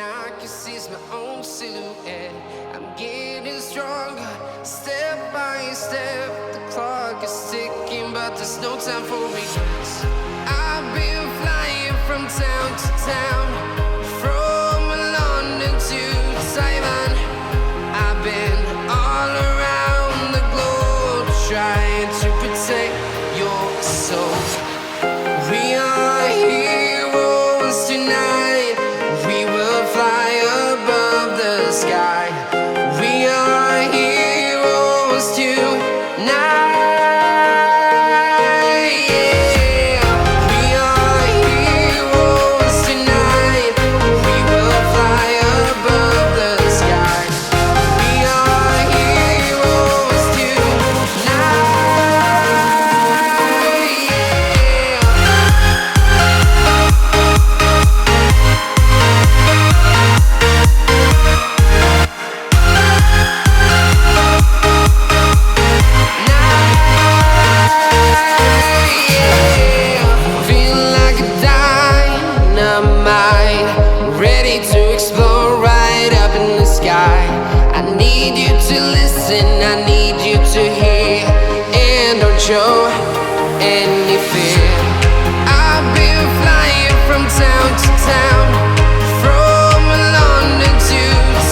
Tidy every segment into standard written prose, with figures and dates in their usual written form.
I can see is my own silhouette. I'm getting stronger, step by step. The clock is ticking, but there's no time for regrets. I've been flying from town to town, from London to Taiwan. I've been all around the globe, trying to protect your soul. We are heroes tonight. We will fly above the sky. We are heroes tonight. Yeah. We are heroes tonight. We will fly above the sky. We are heroes tonight. Feel like a dynamite, ready to explode right up in the sky. I need you to listen, I need you to hear, and don't show any fear. I've been flying from town to town, from London to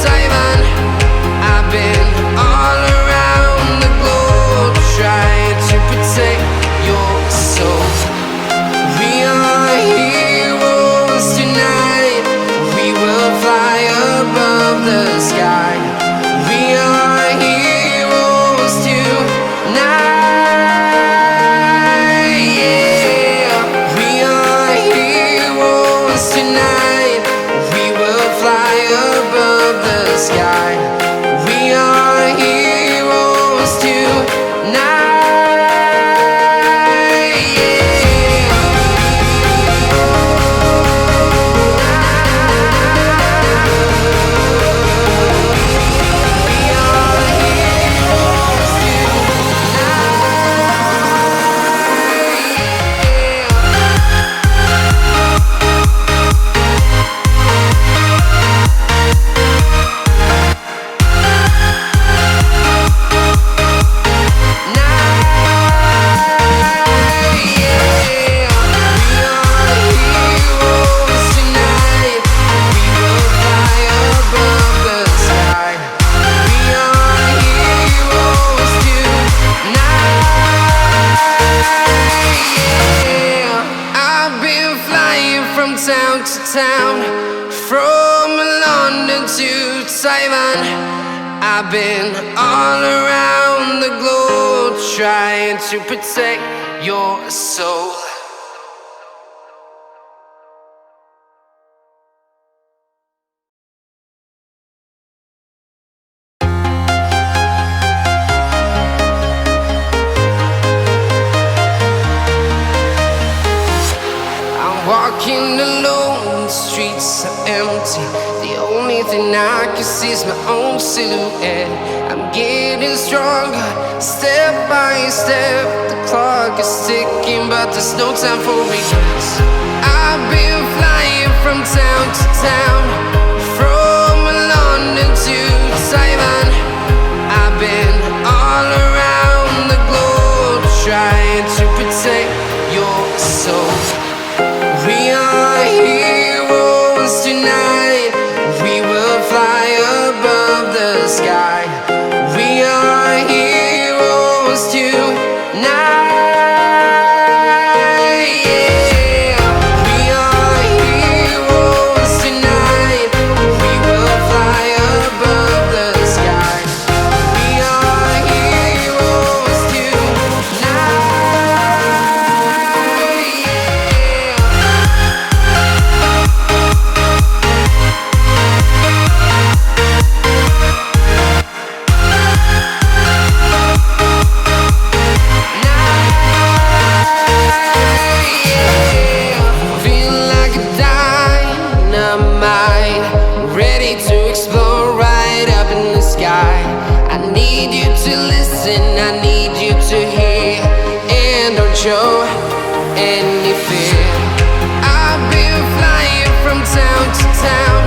Taiwan. I've been all around the globe, trying to protect your soul. We are heroes tonight. We will fly above the sky. We are heroes tonight. Yeah. We are heroes tonight. We will fly above the sky. We are heroes tonight. Town to town, from London to Taiwan. I've been all around the globe, trying to protect your soul. Walking alone, the streets are empty. The only thing I can see is my own silhouette. I'm getting stronger, step by step. The clock is ticking, but there's no time for regrets. I've been flying from town to town, from London to Taiwan. I've been all around the globe, trying to protect your soul. We are heroes tonight. We will fly above the sky. We are heroes tonight. Yeah. We are heroes tonight. We will fly above the sky. We are heroes tonight. I need you to listen, I need you to hear, and don't show any fear. I've been flying from town to town,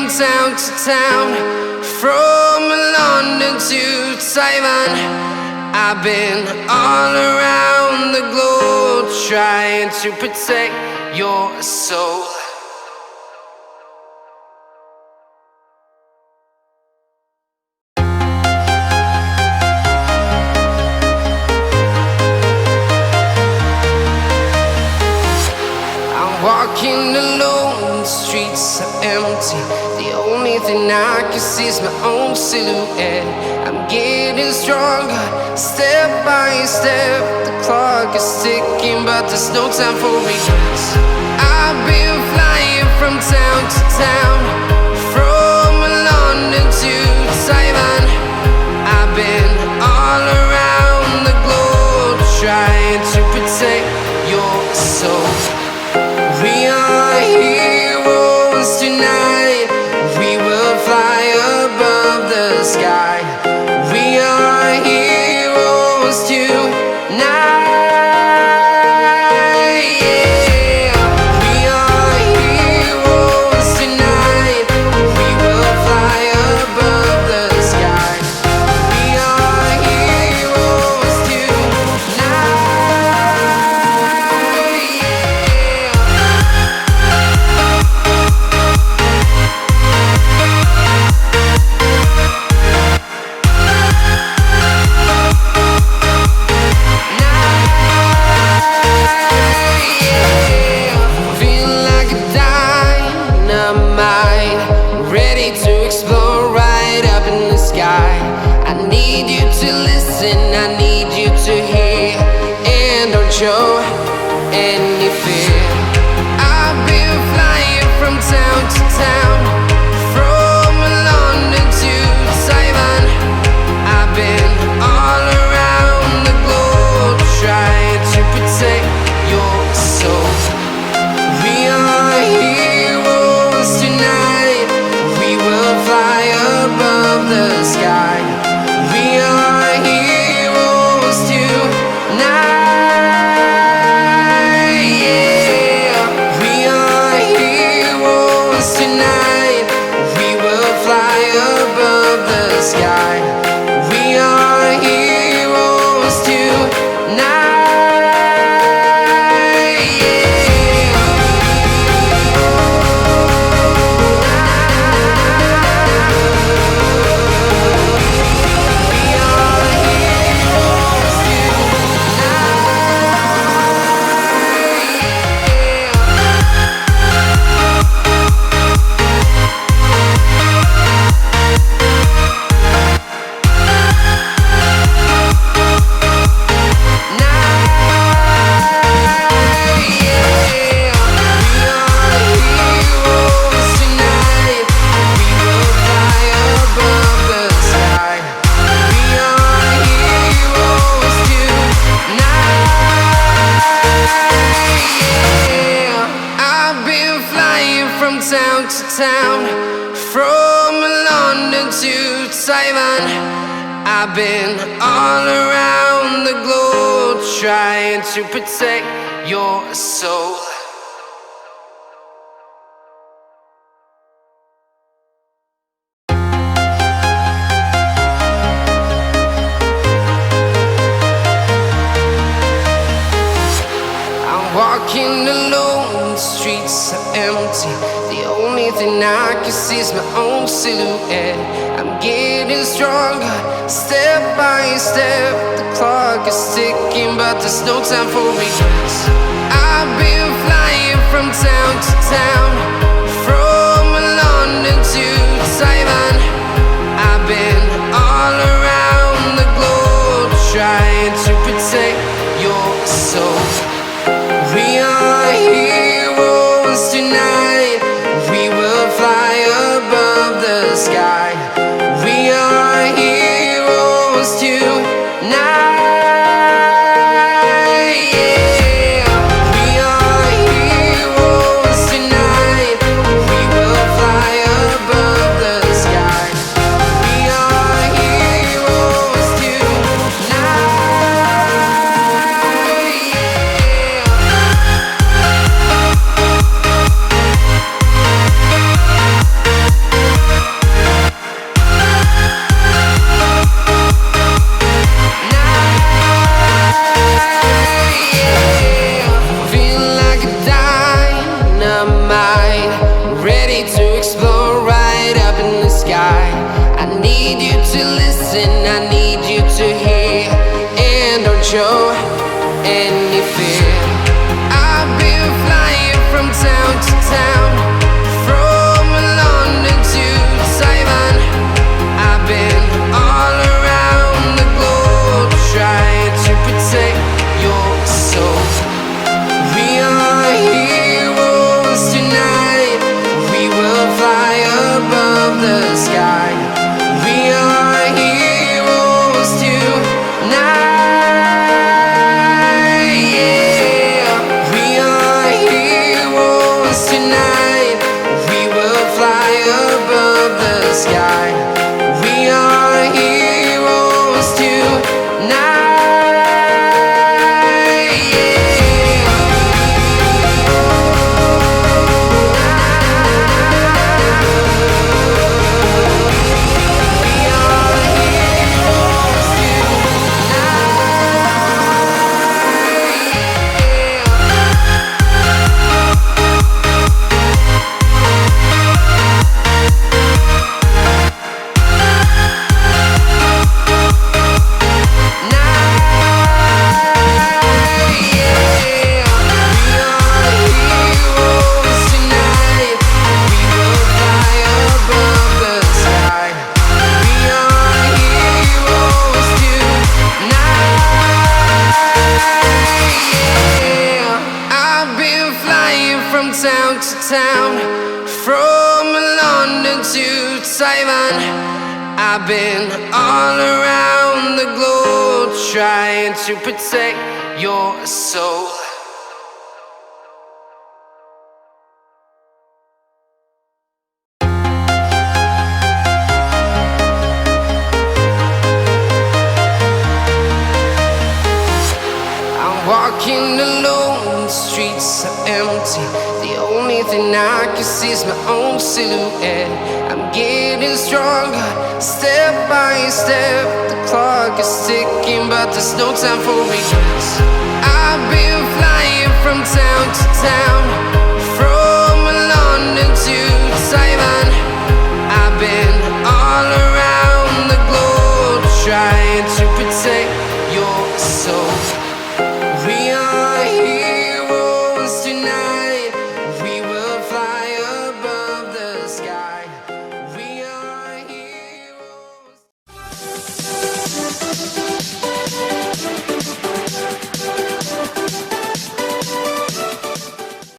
from town to town, from London to Taiwan. I've been all around the globe trying to protect your soul. Walking alone, the streets are empty. The only thing I can see is my own silhouette. I'm getting stronger, step by step. The clock is ticking, but there's no time for regrets. I've been flying from town to town, from London to Taiwan. I've been all around the globe trying to protect your soul. We are heroes tonight. We will fly above the sky. We are heroes tonight. Yeah. We are heroes tonight. We will fly above the sky. We are heroes tonight. Show any fear. I've been flying from town to town, from London to Taiwan. I've been all around the globe trying to protect your soul. We are heroes tonight. We will fly above the sky. We are heroes tonight. Town to town, from London to Taiwan. I've been all around the globe trying to protect your soul. I'm walking alone, the streets are empty. The only thing I can see is my own silhouette. I'm getting stronger, step by step. The clock is ticking, but there's no time for regrets. I've been flying from town to town, from London to Taiwan. I've been all around the globe trying to protect your soul. We are heroes tonight. We will fly above the sky. We are heroes tonight. Yeah. We are heroes tonight. We will fly above to listen, I need you to hear, and don't show any fear. I've been flying from town to town, from London to Taiwan. I've been all around the globe trying to protect your soul. We are heroes tonight, we will fly above the sky. We are heroes tonight, yeah. We are heroes tonight, we will fly above the sky. We are heroes tonight, yeah. From town to town, from London to Taiwan. I've been all around the globe trying to protect your soul. I'm walking alone, the streets are empty. The only thing I can see is my own silhouette. I'm getting stronger, step by step. The clock is ticking, but there's no time for regrets. I've been flying from town to town,